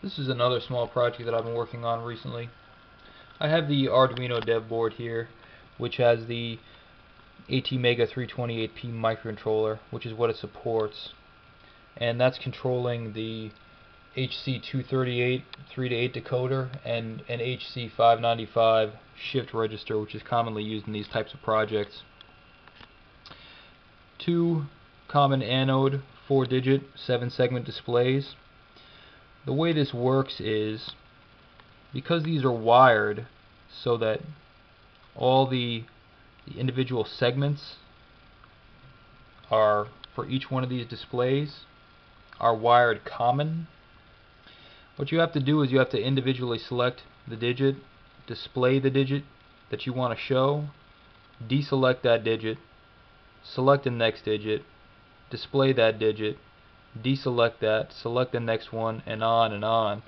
This is another small project that I've been working on recently. I have the Arduino dev board here, which has the ATmega 328P microcontroller, which is what it supports, and that's controlling the HC238 3-to-8 decoder and an HC595 shift register, which is commonly used in these types of projects. Two common anode 4-digit 7-segment displays. The way this works is, because these are wired so that all the individual segments are, for each one of these displays, are wired common, what you have to do is you have to individually select the digit, display the digit that you want to show, deselect that digit, select the next digit, display that digit, deselect that, select the next one, and on and on.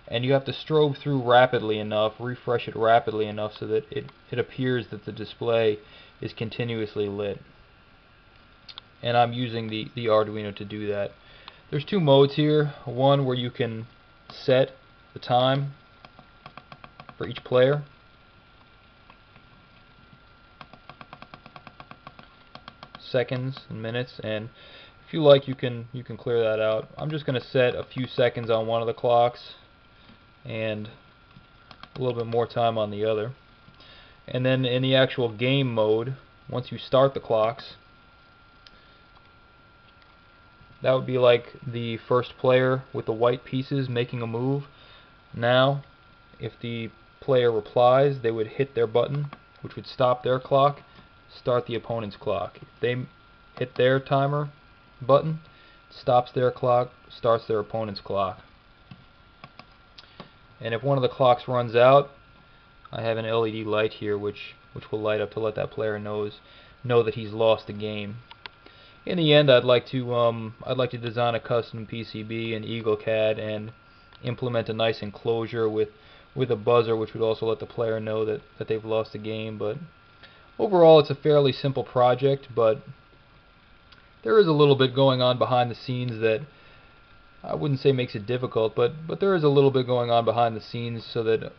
And you have to strobe through rapidly enough, refresh it rapidly enough so that it appears that the display is continuously lit. And I'm using the Arduino to do that. There's two modes here. One where you can set the time for each player. Seconds and minutes, and if you like you can clear that out. I'm just going to set a few seconds on one of the clocks and a little bit more time on the other. And then in the actual game mode, once you start the clocks, that would be like the first player with the white pieces making a move. Now if the player replies, they would hit their button, which would stop their clock, start the opponent's clock. If they hit their timer button, stops their clock, starts their opponent's clock. And if one of the clocks runs out, I have an LED light here which will light up to let that player know that he's lost the game. In the end, I'd like to design a custom PCB in EagleCAD and implement a nice enclosure with a buzzer, which would also let the player know that they've lost the game. But overall, it's a fairly simple project, but there is a little bit going on behind the scenes that I wouldn't say makes it difficult, but there is a little bit going on behind the scenes so that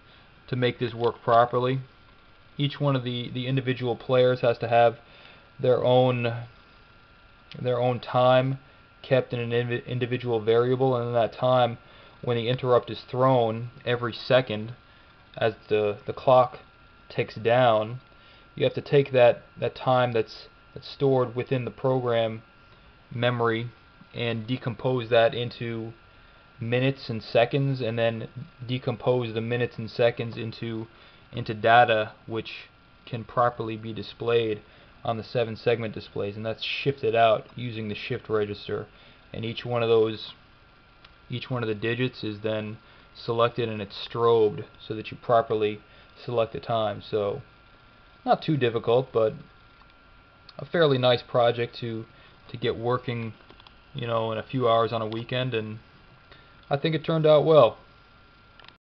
to make this work properly, each one of the individual players has to have their own time kept in an individual variable, and in that time, when the interrupt is thrown every second as the clock ticks down, you have to take that time that's stored within the program memory and decompose that into minutes and seconds, and then decompose the minutes and seconds into data which can properly be displayed on the 7-segment displays, and that's shifted out using the shift register. And each one of the digits is then selected and it's strobed so that you properly select the time. So not too difficult, but a fairly nice project to get working, in a few hours on a weekend, and I think it turned out well.